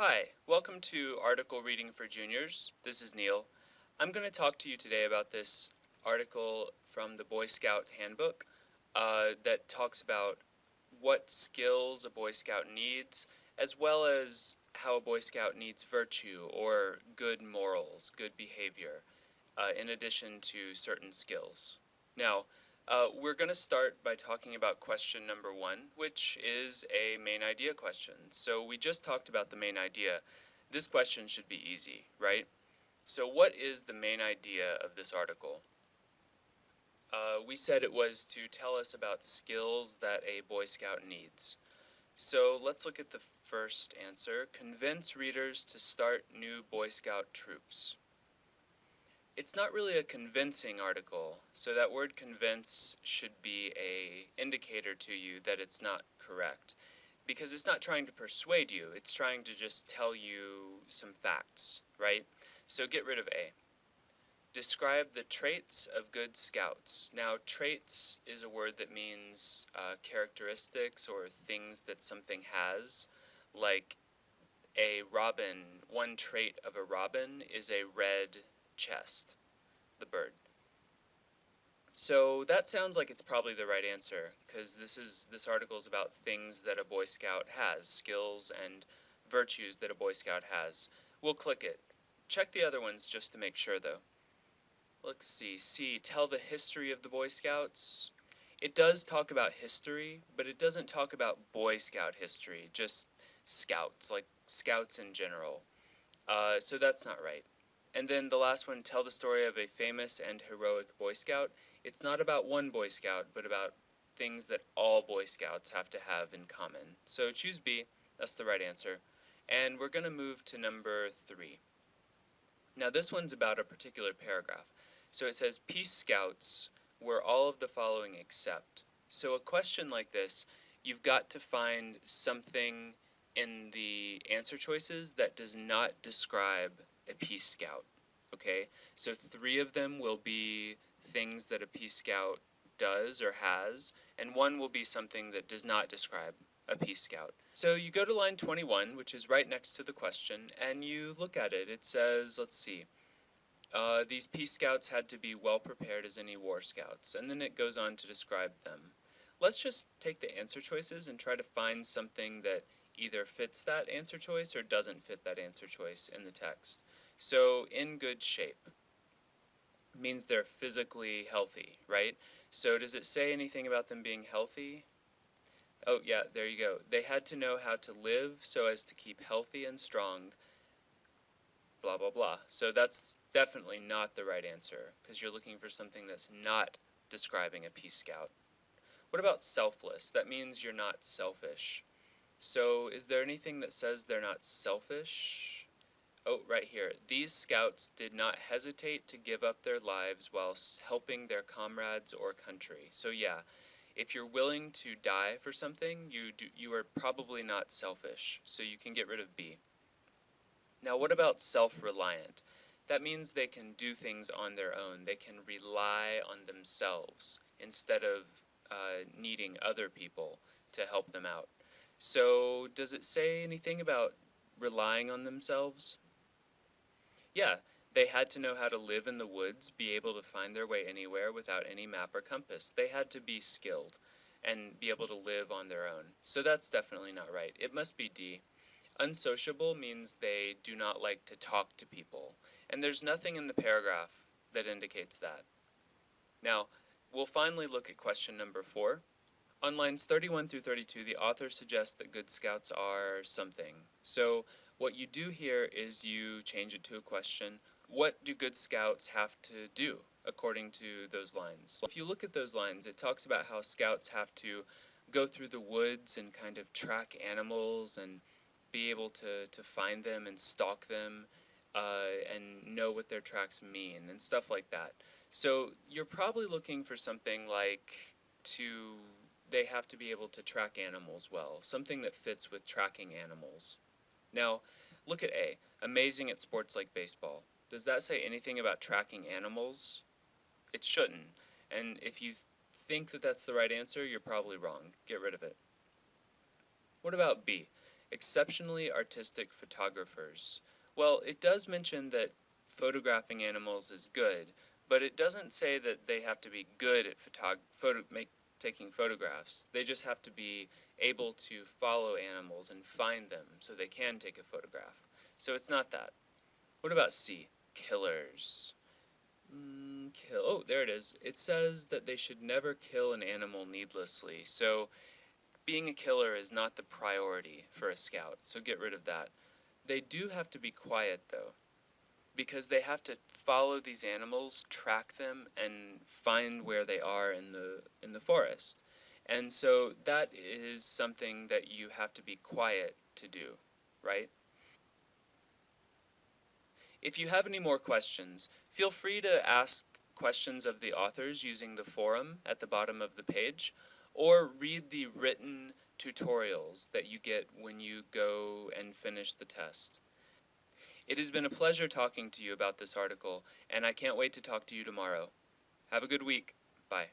Hi, welcome to Article Reading for Juniors. This is Neil. I'm going to talk to you today about this article from the Boy Scout Handbook that talks about what skills a Boy Scout needs, as well as how a Boy Scout needs virtue or good morals, good behavior, in addition to certain skills. Now, we're going to start by talking about question number 1, which is a main idea question. So we just talked about the main idea. This question should be easy, right? So what is the main idea of this article? We said it was to tell us about skills that a Boy Scout needs. So let's look at the first answer. Convince readers to start new Boy Scout troops. It's not really a convincing article, so that word convince should be a indicator to you that it's not correct. Because it's not trying to persuade you, it's trying to just tell you some facts, right? So get rid of A. Describe the traits of good scouts. Now, traits is a word that means characteristics or things that something has, like a robin. One trait of a robin is a red chest, the bird. So that sounds like it's probably the right answer, because this article is about things that a Boy Scout has, skills and virtues that a Boy Scout has. We'll click it. Check the other ones just to make sure, though. Let's see. C, tell the history of the Boy Scouts. It does talk about history, but it doesn't talk about Boy Scout history, just scouts, like scouts in general. So that's not right. And then the last one, tell the story of a famous and heroic Boy Scout. It's not about one Boy Scout, but about things that all Boy Scouts have to have in common. So choose B, that's the right answer. And we're going to move to number 3. Now this one's about a particular paragraph. So it says, Peace Scouts were all of the following except. So a question like this, you've got to find something in the answer choices that does not describe a Peace Scout. Okay, so 3 of them will be things that a Peace Scout does or has, and 1 will be something that does not describe a Peace Scout. So you go to line 21, which is right next to the question, and you look at it. It says, let's see, these Peace Scouts had to be well prepared as any War Scouts, and then it goes on to describe them. Let's just take the answer choices and try to find something that either fits that answer choice or doesn't fit that answer choice in the text. So, in good shape means they're physically healthy, right? So does it say anything about them being healthy? Oh yeah, there you go. They had to know how to live so as to keep healthy and strong, blah blah blah. So that's definitely not the right answer, because you're looking for something that's not describing a Peace Scout. What about selfless? That means you're not selfish. So is there anything that says they're not selfish? Oh, right here. These scouts did not hesitate to give up their lives while helping their comrades or country. So yeah, if you're willing to die for something, you are probably not selfish. So you can get rid of B. Now what about self-reliant? That means they can do things on their own. They can rely on themselves instead of needing other people to help them out. So does it say anything about relying on themselves? Yeah, they had to know how to live in the woods, be able to find their way anywhere without any map or compass. They had to be skilled and be able to live on their own. So that's definitely not right. It must be D. Unsociable means they do not like to talk to people. And there's nothing in the paragraph that indicates that. Now, we'll finally look at question number 4. On lines 31 through 32, the author suggests that good scouts are something. So what you do here is you change it to a question. What do good scouts have to do according to those lines? If you look at those lines, it talks about how scouts have to go through the woods and kind of track animals and be able to find them and stalk them and know what their tracks mean and stuff like that. So you're probably looking for something like they have to be able to track animals well, something that fits with tracking animals. Now, look at A, amazing at sports like baseball. Does that say anything about tracking animals? It shouldn't. And if you think that that's the right answer, you're probably wrong. Get rid of it. What about B? Exceptionally artistic photographers. Well, it does mention that photographing animals is good, but it doesn't say that they have to be good at taking photographs. They just have to be able to follow animals and find them so they can take a photograph. So it's not that. What about C? Killers. Oh, there it is. It says that they should never kill an animal needlessly. So being a killer is not the priority for a scout, so get rid of that. They do have to be quiet, though, because they have to follow these animals, track them, and find where they are in the forest. And so that is something that you have to be quiet to do, right? If you have any more questions, feel free to ask questions of the authors using the forum at the bottom of the page, or read the written tutorials that you get when you go and finish the test. It has been a pleasure talking to you about this article, and I can't wait to talk to you tomorrow. Have a good week. Bye.